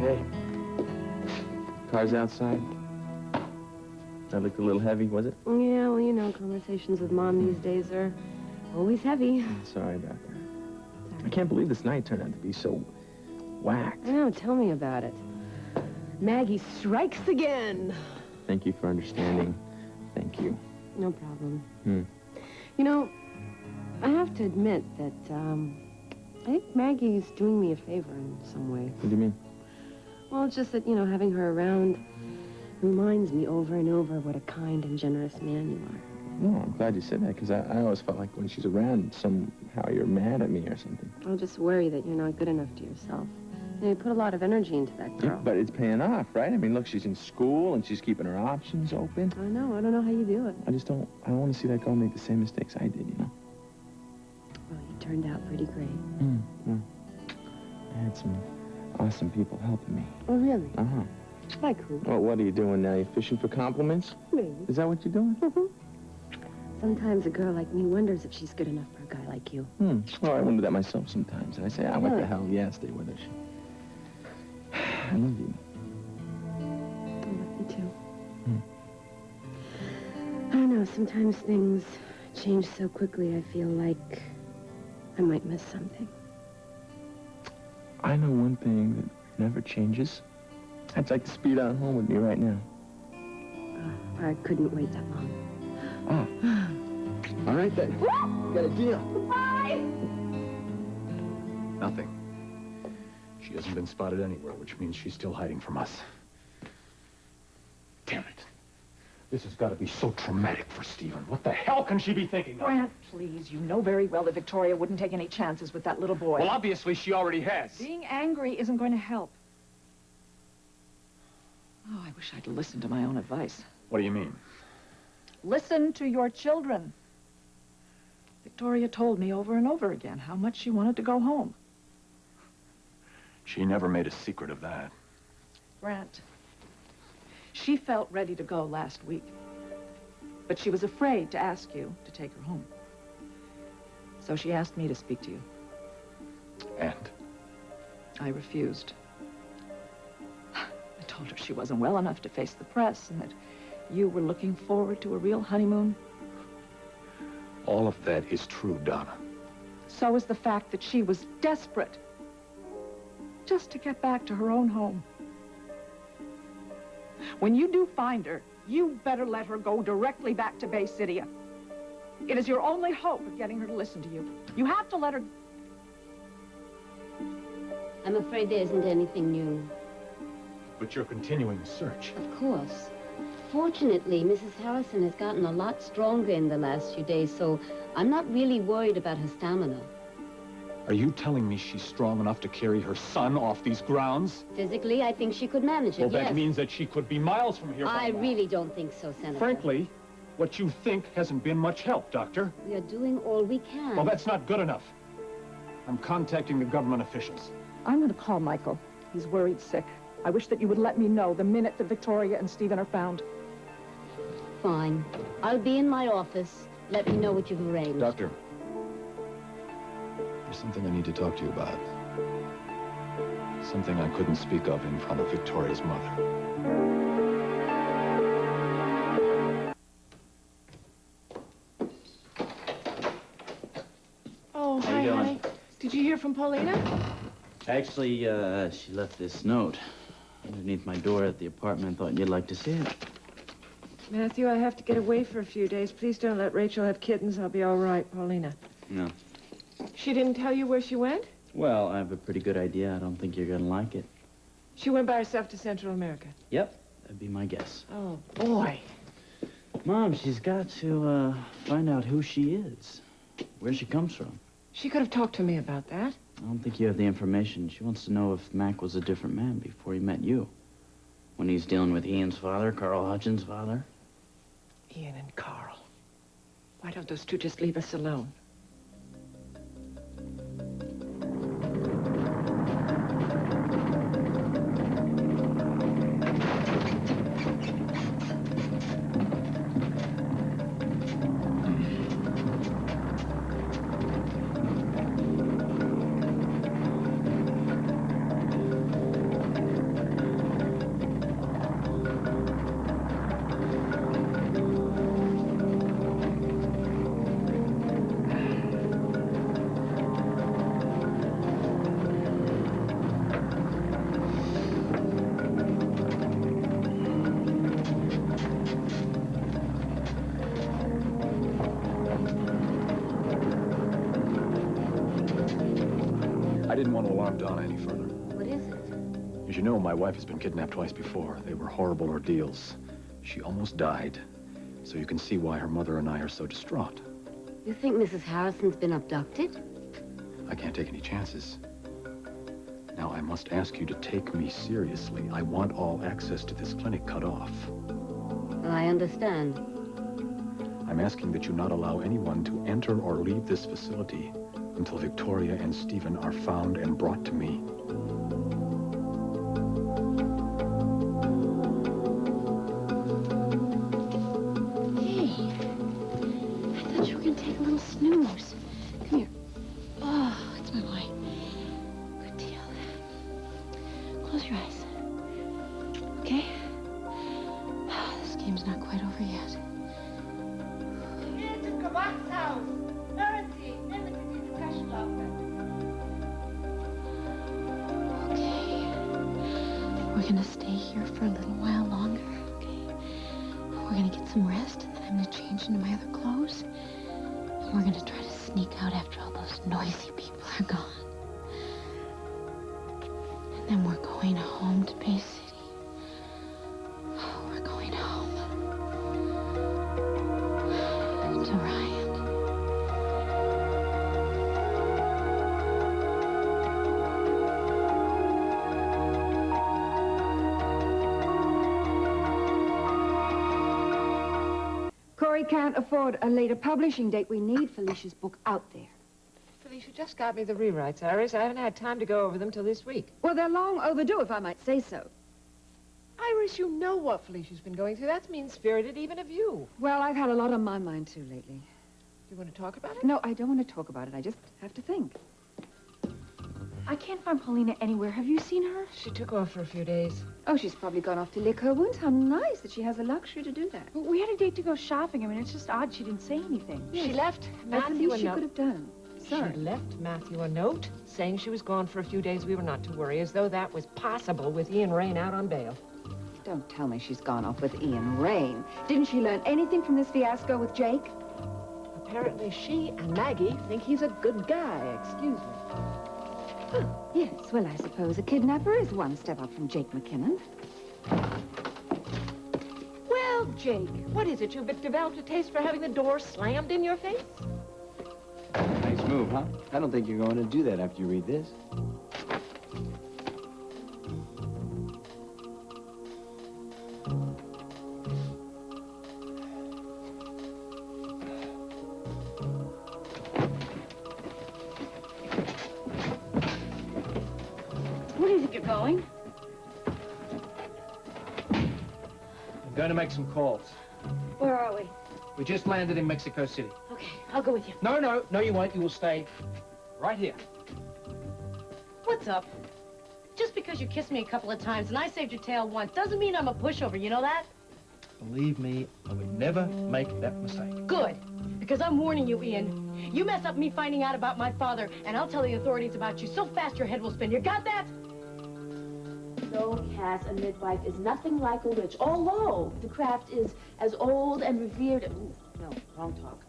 Hey. Car's outside. That looked a little heavy, was it? Yeah, well, you know, conversations with Mom these days are always heavy. Sorry about that. I can't believe this night turned out to be so whacked. I know, tell me about it. Maggie strikes again. Thank you for understanding. Thank you. No problem. Hmm. You know, I have to admit that, I think Maggie's doing me a favor in some way. What do you mean? Well, it's just that, you know, having her around reminds me over and over what a kind and generous man you are. No, I'm glad you said that, because I always felt like when she's around, somehow you're mad at me or something. I'll just worry that you're not good enough to yourself. You know, you put a lot of energy into that girl. Yeah, but it's paying off, right? I mean, look, she's in school, and she's keeping her options open. I know. I don't know how you do it. I don't want to see that girl make the same mistakes I did, you know? Well, you turned out pretty great. Well, I had some awesome people helping me. Oh, really? Uh-huh. Like who? Well, what are you doing now? You fishing for compliments? Maybe. Is that what you're doing? Sometimes a girl like me wonders if she's good enough for a guy like you. Well, I wonder that myself sometimes. And I say, what the hell? Yeah, stay with her. I love you. I love you, too. I don't know. Sometimes things change so quickly, I feel like I might miss something. I know one thing that never changes. I'd like to speed on home with me right now. I couldn't wait that long. Oh. All right, then. Got a deal. Bye! Nothing. She hasn't been spotted anywhere, which means she's still hiding from us. Damn it. This has got to be so traumatic for Stephen. What the hell can she be thinking of? Grant, please. You know very well that Victoria wouldn't take any chances with that little boy. Well, obviously she already has. Being angry isn't going to help. Oh, I wish I'd listened to my own advice. What do you mean? Listen to your children. Victoria told me over and over again how much she wanted to go home. She never made a secret of that. Grant, she felt ready to go last week, but she was afraid to ask you to take her home. So she asked me to speak to you. And? I refused. I told her she wasn't well enough to face the press and that you were looking forward to a real honeymoon. All of that is true, Donna. So is the fact that she was desperate just to get back to her own home. When you do find her, you better let her go directly back to Bay City. It is your only hope of getting her to listen to you. You have to let her... I'm afraid there isn't anything new. But you're continuing the search. Of course. Fortunately, Mrs. Harrison has gotten a lot stronger in the last few days, so I'm not really worried about her stamina. Are you telling me she's strong enough to carry her son off these grounds? Physically, I think she could manage it, Well, that yes. means that she could be miles from here. I really don't think so, Senator. Frankly, what you think hasn't been much help, Doctor. We are doing all we can. Well, that's not good enough. I'm contacting the government officials. I'm going to call Michael. He's worried sick. I wish that you would let me know the minute that Victoria and Stephen are found. Fine. I'll be in my office. Let me know what you've arranged. Doctor, there's something I need to talk to you about. Something I couldn't speak of in front of Victoria's mother. Oh, How hi, you doing? honey. Did you hear from Paulina? Actually, she left this note underneath my door at the apartment. Thought you'd like to see it. Matthew, I have to get away for a few days. Please don't let Rachel have kittens. I'll be all right, Paulina. No. She didn't tell you where she went? Well, I have a pretty good idea. I don't think you're gonna like it. She went by herself to Central America. Yep, that'd be my guess. Oh, boy. Mom, she's got to, find out who she is, where she comes from. She could have talked to me about that. I don't think you have the information. She wants to know if Mac was a different man before he met you. When he's dealing with Ian's father, Carl Hutchins' father. Ian and Carl. Why don't those two just leave us alone? harm Donna any further. What is it? As you know, my wife has been kidnapped twice before. They were horrible ordeals. She almost died. So you can see why her mother and I are so distraught. You think Mrs. Harrison's been abducted? I can't take any chances. Now, I must ask you to take me seriously. I want all access to this clinic cut off. Well, I understand. I'm asking that you not allow anyone to enter or leave this facility until Victoria and Stephen are found and brought to me. Hey, I thought you were going to take a little snooze. Come here. Oh, it's my boy. Good deal. Close your eyes. Okay? This game's not quite over yet. Okay. We're gonna stay here for a little while longer, okay? We're gonna get some rest, and then I'm gonna change into my other clothes. And we're gonna try to sneak out after all those noisy people are gone. And then we're going home to Bay City. Oh, we're going home. To Ryan. Cory can't afford a later publishing date. We need Felicia's book out there. Felicia just got me the rewrites, Iris. I haven't had time to go over them till this week. Well, they're long overdue, if I might say so. Iris, you know what Felicia's been going through. That's mean-spirited even of you. Well, I've had a lot on my mind, too, lately. Do you want to talk about it? No, I don't want to talk about it. I just have to think. I can't find Paulina anywhere. Have you seen her? She took off for a few days. Oh, she's probably gone off to lick her wounds. How nice that she has the luxury to do that. Well, we had a date to go shopping. I mean, it's just odd she didn't say anything. She left That's the Matthew a least she note. could have done. Sorry. She left Matthew a note saying she was gone for a few days. We were not to worry, as though that was possible with Ian Rain out on bail. Don't tell me she's gone off with Ian Rain. Didn't she learn anything from this fiasco with Jake? Apparently she and Maggie think he's a good guy. Excuse me. Oh, yes, well, I suppose a kidnapper is one step up from Jake McKinnon. Well, Jake, what is it? You've developed a taste for having the door slammed in your face? Nice move, huh? I don't think you're going to do that after you read this. Where do you think you're going? I'm going to make some calls. Where are we? We just landed in Mexico City. Okay, I'll go with you. No, you won't. You will stay right here. What's up? Just because you kissed me a couple of times and I saved your tail once doesn't mean I'm a pushover, you know that? Believe me, I would never make that mistake. Good, because I'm warning you, Ian. You mess up me finding out about my father, and I'll tell the authorities about you so fast your head will spin. You got that? No, Cass, a midwife is nothing like a witch, although the craft is as old and revered. Ooh, no, wrong talk.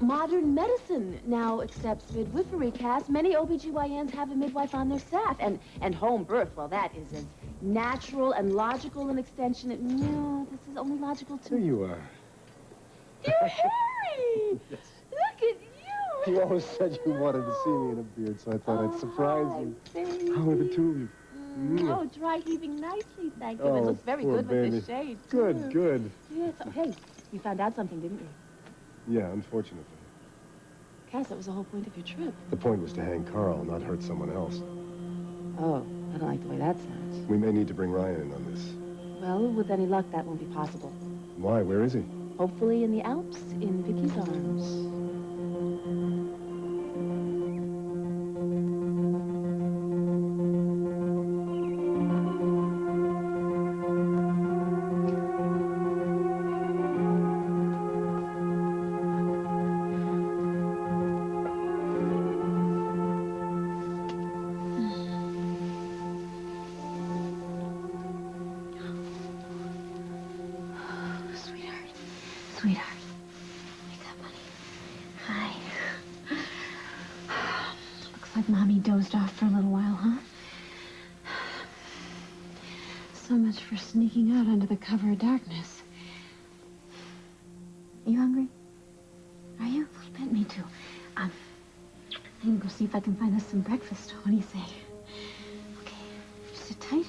Modern medicine now accepts midwifery, Cass. Many OBGYNs have a midwife on their staff. And home birth, well, that is as natural and logical an extension. No, this is only logical to... There you are. You're Harry! Yes. Look at you! You always said you wanted to see me in a beard, so I thought I'd surprise you. Baby. How are the two of you? Oh, dry heaving nicely, thank you. Oh, It looks very poor good baby. with this shade, Good, too. good. Yes. Oh, hey, you found out something, didn't you? Yeah, unfortunately. Cass, that was the whole point of your trip. The point was to hang Carl, not hurt someone else. Oh, I don't like the way that sounds. We may need to bring Ryan in on this. Well, with any luck, that won't be possible. Why? Where is he? Hopefully in the Alps, in Vicky's arms. Sweetheart, wake up, honey. Looks like Mommy dozed off for a little while, huh? So much for sneaking out under the cover of darkness. You hungry? Are you? A little bit. Me too. I'm gonna go see if I can find us some breakfast. What do you say? Okay. You sit tight.